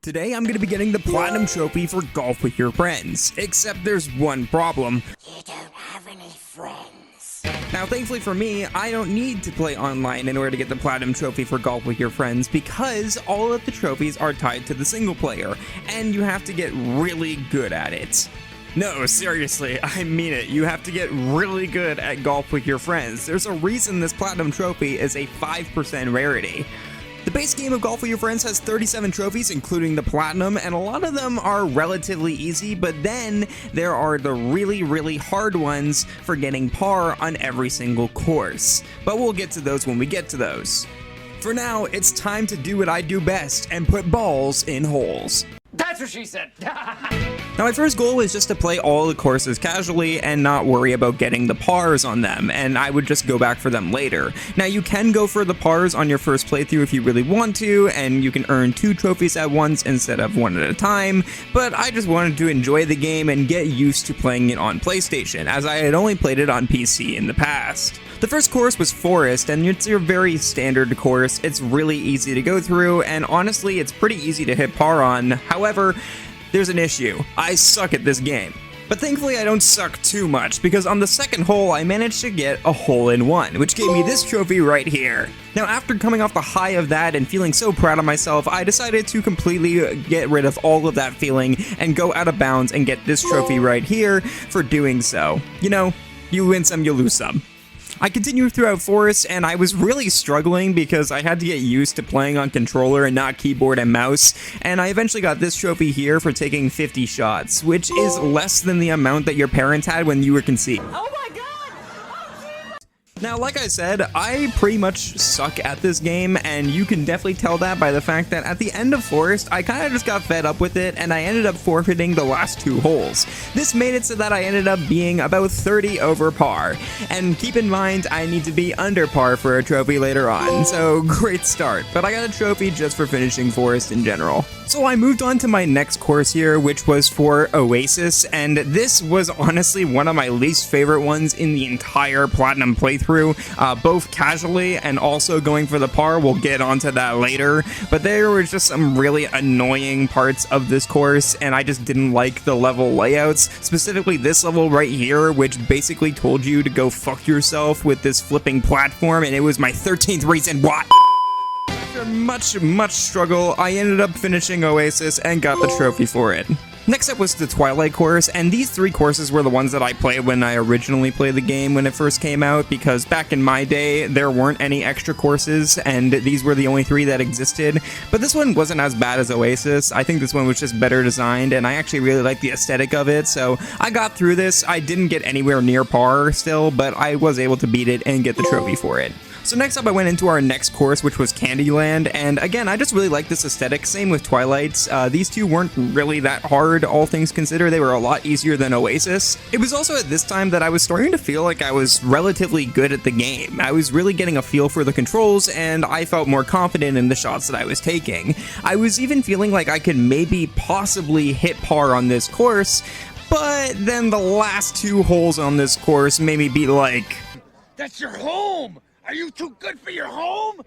Today I'm going to be getting the Platinum Trophy for Golf with Your Friends, except there's one problem. You don't have any friends. Now thankfully for me, I don't need to play online in order to get the Platinum Trophy for Golf with Your Friends because all of the trophies are tied to the single player, and you have to get really good at it. No, seriously, I mean it. You have to get really good at Golf with Your Friends. There's a reason this Platinum Trophy is a 5% rarity. The base game of Golf with Your Friends has 37 trophies, including the Platinum, and a lot of them are relatively easy, but then there are the really hard ones for getting par on every single course. But we'll get to those when we get to those. For now, it's time to do what I do best and put balls in holes. That's what she said. Now my first goal is just to play all the courses casually and not worry about getting the pars on them, and I would just go back for them later. Now you can go for the pars on your first playthrough if you really want to, and you can earn 2 trophies at once instead of 1 at a time, but I just wanted to enjoy the game and get used to playing it on PlayStation, as I had only played it on PC in the past. The first course was Forest, and it's your very standard course. It's really easy to go through, and honestly, it's pretty easy to hit par on. However, there's an issue. I suck at this game. But thankfully I don't suck too much, because on the second hole I managed to get a hole-in-one, which gave me this trophy right here. Now after coming off the high of that and feeling so proud of myself, I decided to completely get rid of all of that feeling and go out of bounds and get this trophy right here for doing so. You know, you win some, you lose some. I continued throughout Forest, and I was really struggling because I had to get used to playing on controller and not keyboard and mouse, and I eventually got this trophy here for taking 50 shots, which is less than the amount that your parents had when you were conceived. Oh my god! Now, like I said, I pretty much suck at this game, and you can definitely tell that by the fact that at the end of Forest, I kind of just got fed up with it, and I ended up forfeiting the last 2 holes. This made it so that I ended up being about 30 over par, and keep in mind, I need to be under par for a trophy later on, so great start, but I got a trophy just for finishing Forest in general. So I moved on to my next course here, which was for Oasis, and this was honestly one of my least favorite ones in the entire Platinum playthrough, both casually and also going for the par. We'll get onto that later, but there were just some really annoying parts of this course, and I just didn't like the level layouts, specifically this level right here, which basically told you to go fuck yourself with this flipping platform, and it was my 13th reason why. After much struggle, I ended up finishing Oasis and got the trophy for it. Next up was the Twilight course, and these 3 courses were the ones that I played when I originally played the game when it first came out, because back in my day, there weren't any extra courses, and these were the only 3 that existed. But this one wasn't as bad as Oasis. I think this one was just better designed, and I actually really like the aesthetic of it, so I got through this. I didn't get anywhere near par still, but I was able to beat it and get the trophy for it. So next up I went into our next course, which was Candyland, and again, I just really like this aesthetic. Same with Twilight. These 2 weren't really that hard, all things considered. They were a lot easier than Oasis. It was also at this time that I was starting to feel like I was relatively good at the game. I was really getting a feel for the controls, and I felt more confident in the shots that I was taking. I was even feeling like I could maybe possibly hit par on this course, but then the last 2 holes on this course made me be like, That's your home! Are you too good for your home?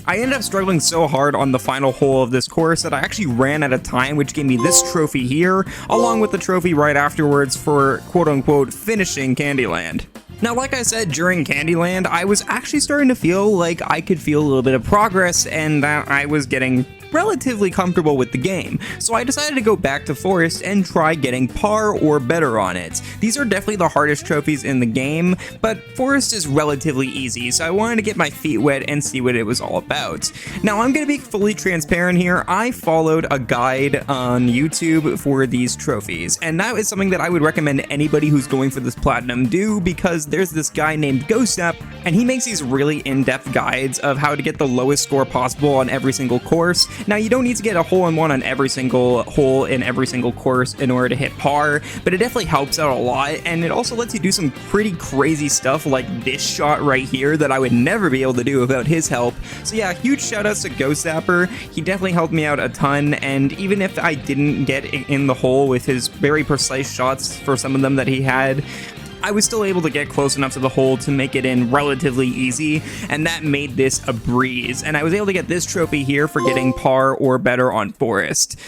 I ended up struggling so hard on the final hole of this course that I actually ran out of time, which gave me this trophy here, along with the trophy right afterwards for quote-unquote finishing Candyland. Now, like I said, during Candyland, I was actually starting to feel like I could feel a little bit of progress and that I was getting relatively comfortable with the game, so I decided to go back to Forest and try getting par or better on it. These are definitely the hardest trophies in the game, but Forest is relatively easy, so I wanted to get my feet wet and see what it was all about. Now, I'm going to be fully transparent here. I followed a guide on YouTube for these trophies, and that is something that I would recommend anybody who's going for this Platinum do, because there's this guy named Ghostap, and he makes these really in-depth guides of how to get the lowest score possible on every single course. Now, you don't need to get a hole-in-one on every single hole in every single course in order to hit par, but it definitely helps out a lot, and it also lets you do some pretty crazy stuff like this shot right here that I would never be able to do without his help. So yeah, huge shoutouts to Ghostapper. He definitely helped me out a ton, and even if I didn't get in the hole with his very precise shots for some of them that he had, I was still able to get close enough to the hole to make it in relatively easy, and that made this a breeze. And I was able to get this trophy here for getting par or better on forest.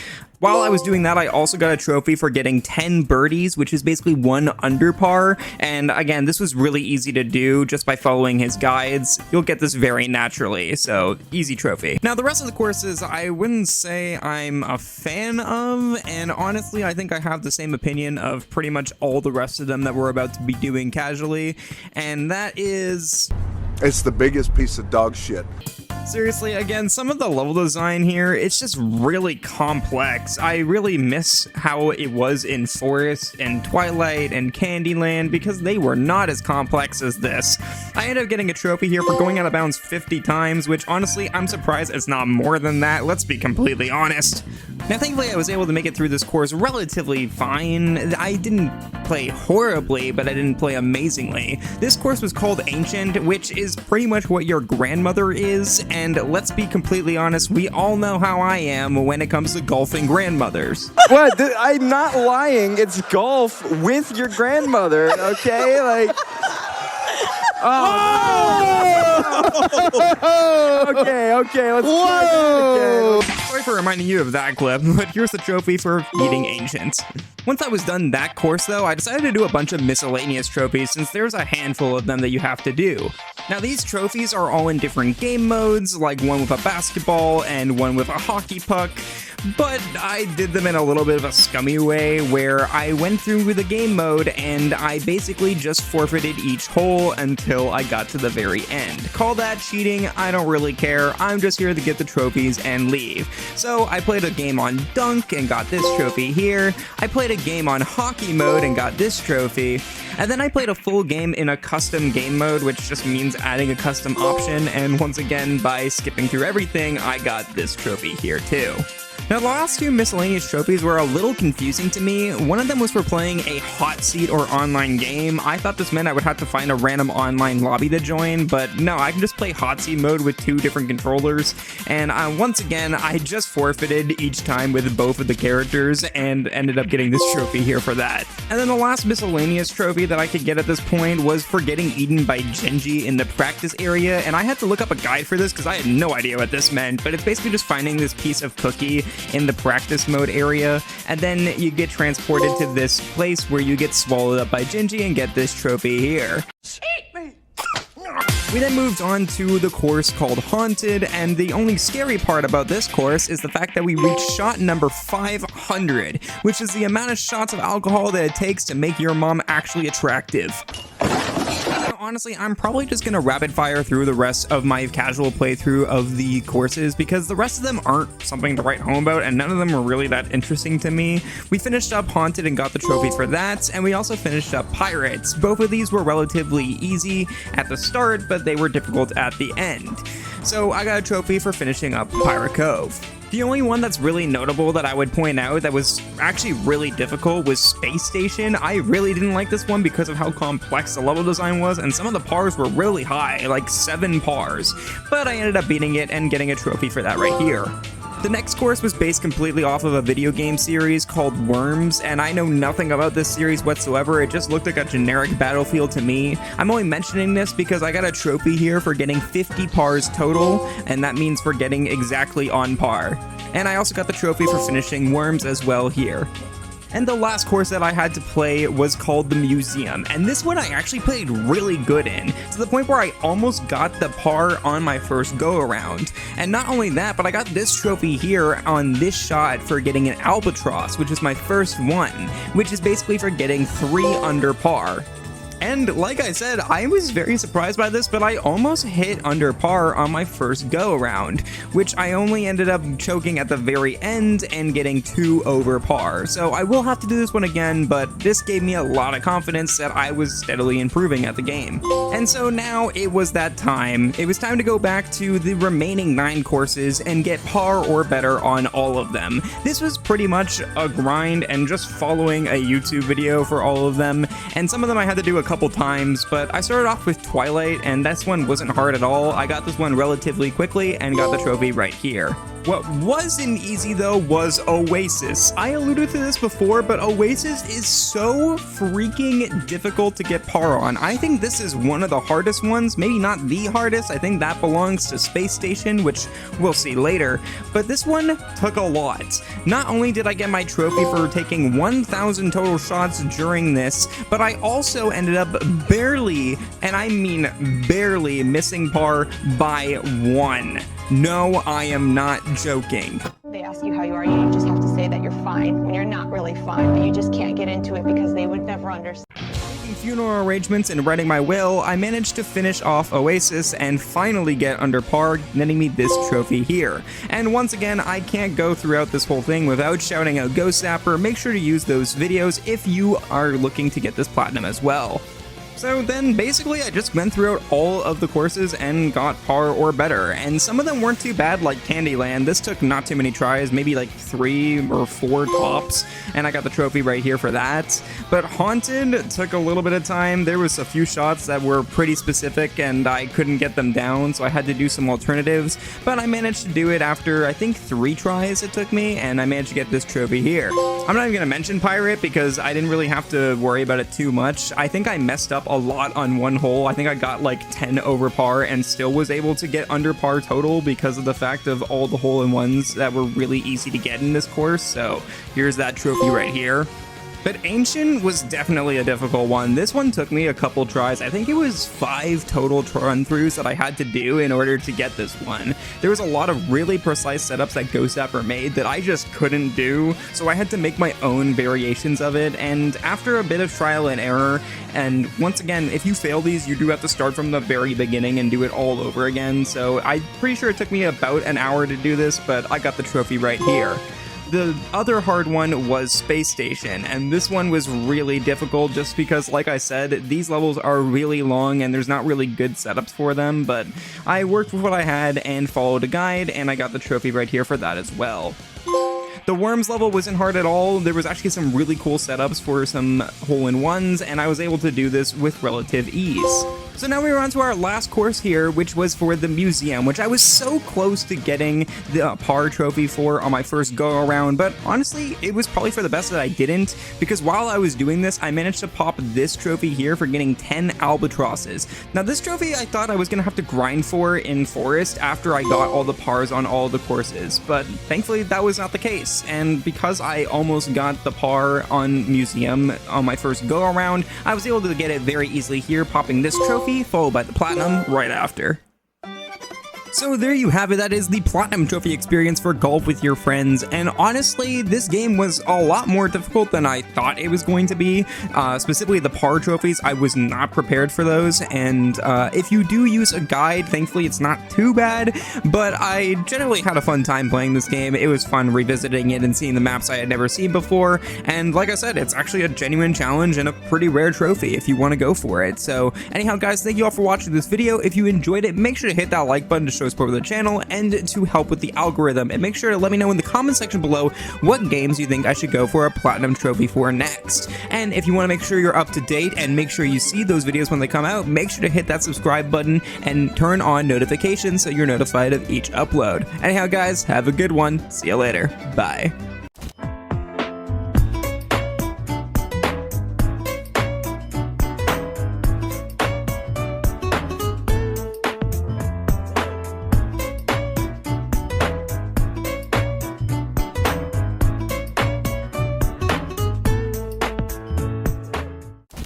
While I was doing that, I also got a trophy for getting 10 birdies, which is basically 1 under par. And again, this was really easy to do just by following his guides. You'll get this very naturally, so easy trophy. Now, the rest of the courses, I wouldn't say I'm a fan of, and honestly, I think I have the same opinion of pretty much all the rest of them that we're about to be doing casually, and that is... It's the biggest piece of dog shit. Seriously, again, some of the level design here, it's just really complex. I really miss how it was in Forest and Twilight and Candyland because they were not as complex as this. I ended up getting a trophy here for going out of bounds 50 times, which honestly, I'm surprised it's not more than that, let's be completely honest. Now, thankfully, I was able to make it through this course relatively fine. I didn't play horribly, but I didn't play amazingly. This course was called Ancient, which is pretty much what your grandmother is, and let's be completely honest, we all know how I am when it comes to golfing grandmothers. What? I'm not lying. It's golf with your grandmother, okay? Like... Oh! Okay, let's try this again. Sorry for reminding you of that clip, but here's the trophy for beating Ancient. Once I was done that course though, I decided to do a bunch of miscellaneous trophies since there's a handful of them that you have to do. Now these trophies are all in different game modes, like one with a basketball and one with a hockey puck, but I did them in a little bit of a scummy way where I went through the game mode and I basically just forfeited each hole until I got to the very end. Call that cheating, I don't really care, I'm just here to get the trophies and leave. So I played a game on Dunk and got this trophy here, I played a game on Hockey mode and got this trophy, and then I played a full game in a custom game mode, which just means adding a custom option, and once again, by skipping through everything, I got this trophy here too. Now, the last two miscellaneous trophies were a little confusing to me. One of them was for playing a hot seat or online game. I thought this meant I would have to find a random online lobby to join, but no, I can just play hot seat mode with 2 different controllers. And once again, I just forfeited each time with both of the characters and ended up getting this trophy here for that. And then the last miscellaneous trophy that I could get at this point was for getting eaten by Genji in the practice area. And I had to look up a guide for this because I had no idea what this meant, but it's basically just finding this piece of cookie in the practice mode area, and then you get transported to this place where you get swallowed up by Genji and get this trophy here. We then moved on to the course called Haunted, and the only scary part about this course is the fact that we reached shot number 500, which is the amount of shots of alcohol that it takes to make your mom actually attractive. Honestly, I'm probably just gonna rapid fire through the rest of my casual playthrough of the courses because the rest of them aren't something to write home about and none of them were really that interesting to me. We finished up Haunted and got the trophy for that, and we also finished up Pirates. Both of these were relatively easy at the start, but they were difficult at the end. So I got a trophy for finishing up Pirate Cove. The only one that's really notable that I would point out that was actually really difficult was Space Station. I really didn't like this one because of how complex the level design was, and some of the pars were really high, like 7 pars. But I ended up beating it and getting a trophy for that right here. The next course was based completely off of a video game series called Worms, and I know nothing about this series whatsoever. It just looked like a generic Battlefield to me. I'm only mentioning this because I got a trophy here for getting 50 pars total, and that means for getting exactly on par. And I also got the trophy for finishing Worms as well here. And the last course that I had to play was called The Museum, and this one I actually played really good in, to the point where I almost got the par on my first go-around. And not only that, but I got this trophy here on this shot for getting an Albatross, which is my first one, which is basically for getting 3 under par. And like I said, I was very surprised by this, but I almost hit under par on my first go-around, which I only ended up choking at the very end and getting 2 over par. So I will have to do this one again, but this gave me a lot of confidence that I was steadily improving at the game. And so now it was that time. It was time to go back to the remaining 9 courses and get par or better on all of them. This was pretty much a grind and just following a YouTube video for all of them, and some of them I had to do a couple times, but I started off with Twilight, and this one wasn't hard at all. I got this one relatively quickly and got the trophy right here. What wasn't easy though was Oasis. I alluded to this before, but Oasis is so freaking difficult to get par on. I think this is one of the hardest ones, maybe not the hardest. I think that belongs to Space Station, which we'll see later, but this one took a lot. Not only did I get my trophy for taking 1,000 total shots during this, but I also ended up barely, and I mean barely, missing par by 1. No, I am not joking. They ask you how you are, you just have to say that you're fine when you're not really fine, but you just can't get into it because they would never understand. Making funeral arrangements and writing my will, I managed to finish off Oasis and finally get under par, netting me this trophy here. And once again, I can't go throughout this whole thing without shouting out Ghost Zapper. Make sure to use those videos if you are looking to get this platinum as well. So then basically I just went throughout all of the courses and got par or better, and some of them weren't too bad, like Candyland. This took not too many tries, maybe like 3 or 4 tops, and I got the trophy right here for that. But Haunted took a little bit of time. There was a few shots that were pretty specific and I couldn't get them down, so I had to do some alternatives, but I managed to do it after I think 3 tries it took me, and I managed to get this trophy here. I'm not even gonna mention Pirate because I didn't really have to worry about it too much. I think I messed up a lot on one hole. I think I got like 10 over par and still was able to get under par total because of the fact of all the hole-in-ones that were really easy to get in this course. So here's that trophy right here. But Ancient was definitely a difficult one. This one took me a couple tries. I think it was 5 total run-throughs that I had to do in order to get this one. There was a lot of really precise setups that Ghost Zapper made that I just couldn't do, so I had to make my own variations of it, and after a bit of trial and error, and once again, if you fail these, you do have to start from the very beginning and do it all over again, so I'm pretty sure it took me about an hour to do this, but I got the trophy right here. The other hard one was Space Station, and this one was really difficult just because, like I said, these levels are really long and there's not really good setups for them, but I worked with what I had and followed a guide, and I got the trophy right here for that as well. The Worms level wasn't hard at all. There was actually some really cool setups for some hole-in-ones, and I was able to do this with relative ease. So now we're on to our last course here, which was for the museum, which I was so close to getting the par trophy for on my first go around, but honestly, it was probably for the best that I didn't, because while I was doing this, I managed to pop this trophy here for getting 10 albatrosses. Now this trophy I thought I was gonna have to grind for in Forest after I got all the pars on all the courses, but thankfully that was not the case, and because I almost got the par on museum on my first go around, I was able to get it very easily here, popping this trophy followed by the platinum right after. So there you have it, that is the Platinum Trophy experience for golf with your friends, and honestly, this game was a lot more difficult than I thought it was going to be. Specifically the par trophies, I was not prepared for those, and if you do use a guide, thankfully it's not too bad, but I generally had a fun time playing this game. It was fun revisiting it and seeing the maps I had never seen before, and like I said, it's actually a genuine challenge and a pretty rare trophy if you want to go for it. So anyhow guys, thank you all for watching this video. If you enjoyed it, make sure to hit that like button to show support of the channel and to help with the algorithm, and make sure to let me know in the comment section below what games you think I should go for a platinum trophy for next. And if you want to make sure you're up to date and make sure you see those videos when they come out, make sure to hit that subscribe button and turn on notifications so you're notified of each upload. Anyhow guys, have a good one. See you later. Bye.